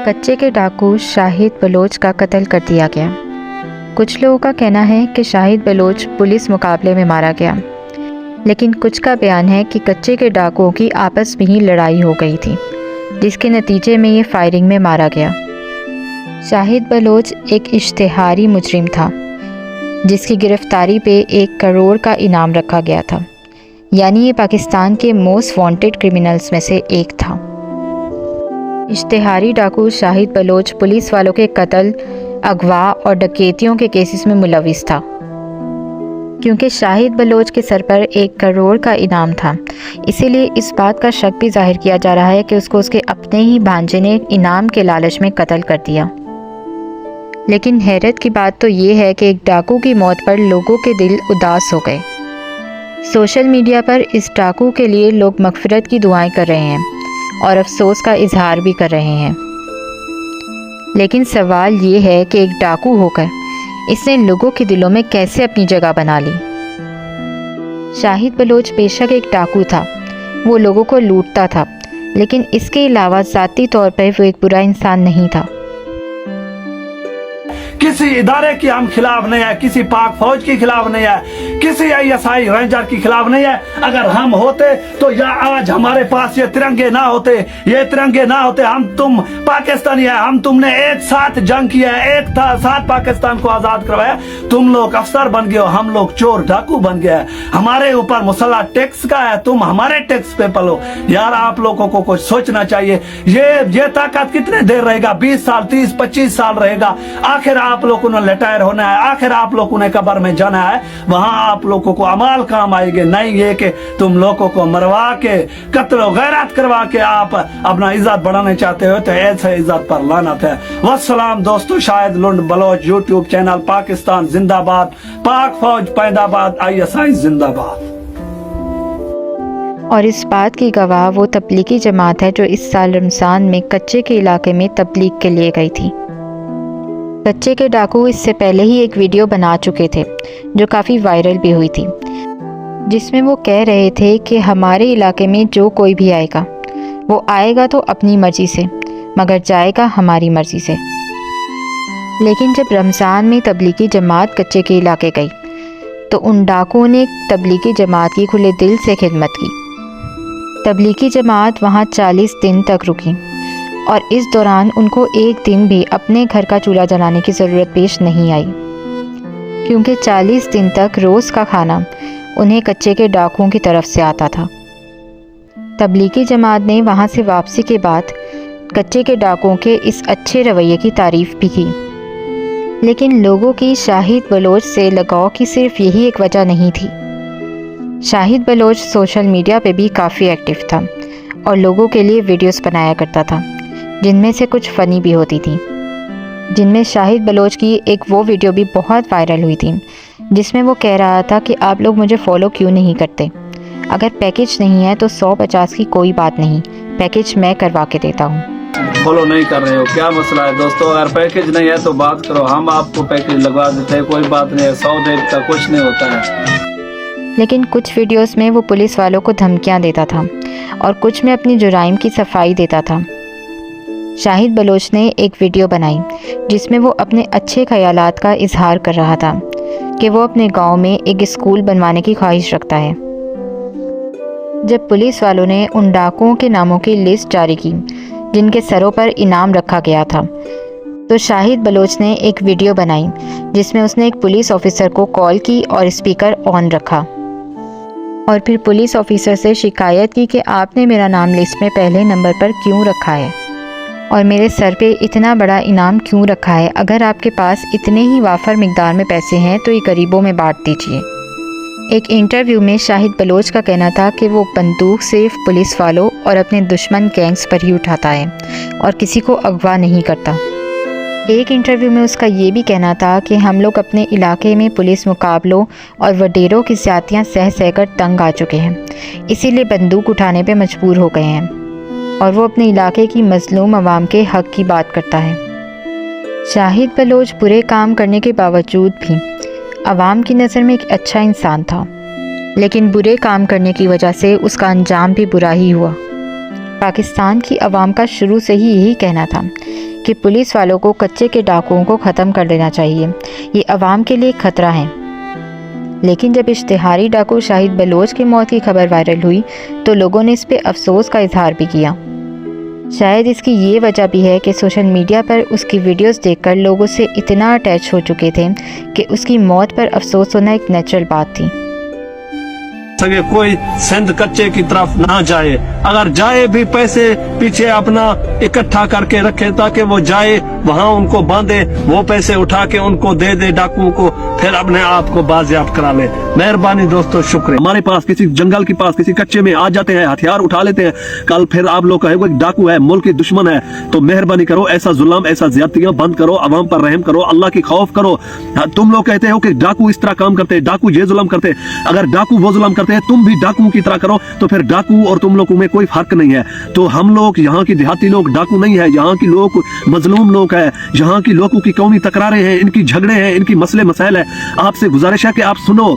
کچے کے ڈاکو شاہد بلوچ کا قتل کر دیا گیا۔ کچھ لوگوں کا کہنا ہے کہ شاہد بلوچ پولیس مقابلے میں مارا گیا، لیکن کچھ کا بیان ہے کہ کچے کے ڈاکوؤں کی آپس میں ہی لڑائی ہو گئی تھی، جس کے نتیجے میں یہ فائرنگ میں مارا گیا۔ شاہد بلوچ ایک اشتہاری مجرم تھا جس کی گرفتاری پہ 1 کروڑ کا انعام رکھا گیا تھا، یعنی یہ پاکستان کے موسٹ وانٹڈ کرمنلز میں سے ایک تھا۔ اشتہاری ڈاکو شاہد بلوچ پولیس والوں کے قتل، اغوا اور ڈکیتیوں کے کیسز میں ملوث تھا۔ کیونکہ شاہد بلوچ کے سر پر 1 کروڑ کا انعام تھا، اسی لیے اس بات کا شک بھی ظاہر کیا جا رہا ہے کہ اس کو اس کے اپنے ہی بھانجے نے انعام کے لالچ میں قتل کر دیا۔ لیکن حیرت کی بات تو یہ ہے کہ ایک ڈاکو کی موت پر لوگوں کے دل اداس ہو گئے۔ سوشل میڈیا پر اس ڈاکو کے لیے لوگ مغفرت کی دعائیں کر رہے ہیں اور افسوس کا اظہار بھی کر رہے ہیں۔ لیکن سوال یہ ہے کہ ایک ڈاکو ہو کر اس نے لوگوں کے دلوں میں کیسے اپنی جگہ بنا لی؟ شاہد بلوچ بے شک ایک ڈاکو تھا، وہ لوگوں کو لوٹتا تھا، لیکن اس کے علاوہ ذاتی طور پر وہ ایک برا انسان نہیں تھا۔ کسی ادارے کے ہم خلاف نہیں ہے، کسی پاک فوج کے خلاف نہیں ہے، کسی ISI رینجر کے خلاف نہیں ہے۔ اگر ہم ہوتے تو یا آج ہمارے پاس یہ ترنگے نہ ہوتے، یہ ترنگے نہ ہوتے، ہم تم پاکستانی ہیں، ہم تم نے ایک ساتھ جنگ کیا ہے، ایک ساتھ پاکستان کو آزاد کروایا، تم لوگ افسر بن گئے ہو، ہم لوگ چور ڈاکو بن گئے ہیں، ہمارے اوپر مسلح ٹیکس کا ہے، تم ہمارے ٹیکس پہ پلو۔ یار آپ لوگوں کو کچھ سوچنا چاہیے، یہ طاقت کتنے دیر رہے گا؟ 20 سال 30 25 سال رہے گا، آخر آپ لوگوں نے لٹائر ہونا ہے، آخر آپ لوگوں نے قبر میں جانا ہے، وہاں آپ لوگوں کو عمال کام آئے گے، نہیں یہ کہ تم لوگوں کو مروا کے قتل و غیرت کروا کے آپ اپنا عزت بڑھانے چاہتے ہو، تو ایسے عزت پر لعنت ہے۔ والسلام دوستو، شاہد لنڈ بلوچ یوٹیوب چینل، پاکستان زندہ باد، پاک فوج پیدا باد، ISI زندہ باد۔ اور اس بات کی گواہ وہ تبلیغی جماعت ہے جو اس سال رمضان میں کچے کے علاقے میں تبلیغ کے لیے گئی تھی۔ کچے کے ڈاکو اس سے پہلے ہی ایک ویڈیو بنا چکے تھے جو کافی وائرل بھی ہوئی تھی، جس میں وہ کہہ رہے تھے کہ ہمارے علاقے میں جو کوئی بھی آئے گا وہ آئے گا تو اپنی مرضی سے، مگر جائے گا ہماری مرضی سے۔ لیکن جب رمضان میں تبلیغی جماعت کچے کے علاقے گئی تو ان ڈاکوؤں نے تبلیغی جماعت کی کھلے دل سے خدمت کی۔ تبلیغی جماعت وہاں 40 دن تک رکی اور اس دوران ان کو ایک دن بھی اپنے گھر کا چولہا جلانے کی ضرورت پیش نہیں آئی، کیونکہ 40 دن تک روز کا کھانا انہیں کچے کے ڈاکوؤں کی طرف سے آتا تھا۔ تبلیغی جماعت نے وہاں سے واپسی کے بعد کچے کے ڈاکوؤں کے اس اچھے رویے کی تعریف بھی کی۔ لیکن لوگوں کی شاہد بلوچ سے لگاؤ کی صرف یہی ایک وجہ نہیں تھی۔ شاہد بلوچ سوشل میڈیا پہ بھی کافی ایکٹیو تھا اور لوگوں کے لیے ویڈیوز بنایا کرتا تھا، جن میں سے کچھ فنی بھی ہوتی تھی۔ جن میں شاہد بلوچ کی ایک وہ ویڈیو بھی بہت وائرل ہوئی تھی جس میں وہ کہہ رہا تھا کہ آپ لوگ مجھے فالو کیوں نہیں کرتے؟ اگر پیکج نہیں ہے تو 150 کی کوئی بات نہیں، پیکج میں کروا کے دیتا ہوں۔ فالو نہیں کر رہے ہو، کیا مسئلہ ہے دوستو؟ اگر پیکج نہیں ہے تو بات کرو، ہم آپ کو پیکج لگوا دیتے ہیں، کوئی بات نہیں ہے، 100 ڈیٹ کا کچھ نہیں ہوتا ہے۔ لیکن کچھ ویڈیوز میں وہ پولیس والوں کو دھمکیاں دیتا تھا اور کچھ میں اپنی جرائم کی صفائی دیتا تھا۔ شاہد بلوچ نے ایک ویڈیو بنائی جس میں وہ اپنے اچھے خیالات کا اظہار کر رہا تھا کہ وہ اپنے گاؤں میں ایک اسکول بنوانے کی خواہش رکھتا ہے۔ جب پولیس والوں نے ان ڈاکوؤں کے ناموں کی لسٹ جاری کی جن کے سروں پر انعام رکھا گیا تھا، تو شاہد بلوچ نے ایک ویڈیو بنائی جس میں اس نے ایک پولیس آفیسر کو کال کی اور اسپیکر آن رکھا، اور پھر پولیس آفیسر سے شکایت کی کہ آپ نے میرا نام لسٹ میں پہلے نمبر پر کیوں رکھا ہے اور میرے سر پہ اتنا بڑا انعام کیوں رکھا ہے؟ اگر آپ کے پاس اتنے ہی وافر مقدار میں پیسے ہیں تو یہ غریبوں میں بانٹ دیجیے۔ ایک انٹرویو میں شاہد بلوچ کا کہنا تھا کہ وہ بندوق صرف پولیس والوں اور اپنے دشمن گینگز پر ہی اٹھاتا ہے اور کسی کو اغوا نہیں کرتا۔ ایک انٹرویو میں اس کا یہ بھی کہنا تھا کہ ہم لوگ اپنے علاقے میں پولیس مقابلوں اور وڈیروں کی زیادتیاں سہ کر تنگ آ چکے ہیں، اسی لیے بندوق اٹھانے پہ مجبور ہو گئے ہیں، اور وہ اپنے علاقے کی مظلوم عوام کے حق کی بات کرتا ہے۔ شاہد بلوچ برے کام کرنے کے باوجود بھی عوام کی نظر میں ایک اچھا انسان تھا، لیکن برے کام کرنے کی وجہ سے اس کا انجام بھی برا ہی ہوا۔ پاکستان کی عوام کا شروع سے ہی یہی کہنا تھا کہ پولیس والوں کو کچے کے ڈاکوؤں کو ختم کر دینا چاہیے، یہ عوام کے لیے ایک خطرہ ہے۔ لیکن جب اشتہاری ڈاکو شاہد بلوچ کی موت کی خبر وائرل ہوئی تو لوگوں نے اس پہ افسوس کا اظہار بھی کیا۔ شاید اس کی یہ وجہ بھی ہے کہ سوشل میڈیا پر اس کی ویڈیوز دیکھ کر لوگ اس سے اتنا اٹیچ ہو چکے تھے کہ اس کی موت پر افسوس ہونا ایک نیچرل بات تھی۔ سکے کوئی سندھ کچے کی طرف نہ جائے، اگر جائے بھی پیسے پیچھے اپنا اکٹھا کر کے رکھے تاکہ وہ جائے وہاں ان کو باندھے، وہ پیسے اٹھا کے ان کو دے دے ڈاکوؤں کو، پھر اپنے آپ کو بازیاب کرا لے۔ مہربانی دوستو، شکریہ۔ ہمارے پاس کسی جنگل کے پاس کسی کچے میں آ جاتے ہیں، ہتھیار اٹھا لیتے ہیں، کل پھر آپ لوگ کہے گا کہ ڈاکو ہے، ملک کی دشمن ہے، تو مہربانی کرو ایسا ظلم، ایسا زیادتیاں بند کرو، عوام پر رحم کرو، اللہ کی خوف کرو۔ تم لوگ کہتے ہو کہ ڈاکو اس طرح کام کرتے ہیں، ڈاکو یہ ظلم کرتے ہیں، اگر ڈاکو وہ ظلم کرتے ہیں تم بھی ڈاکو کی طرح کرو تو پھر ڈاکو اور تم لوگوں میں کوئی فرق نہیں ہے۔ تو ہم لوگ یہاں کی دیہاتی لوگ ڈاکو نہیں ہے، یہاں کی لوگ مظلوم لوگ ہیں، یہاں کی لوگوں کی قومی تکراریں ہیں، ان کی جھگڑے ہیں، ان کی مسئلے مسائل ہیں۔ آپ سے گزارش ہے کہ آپ سنو،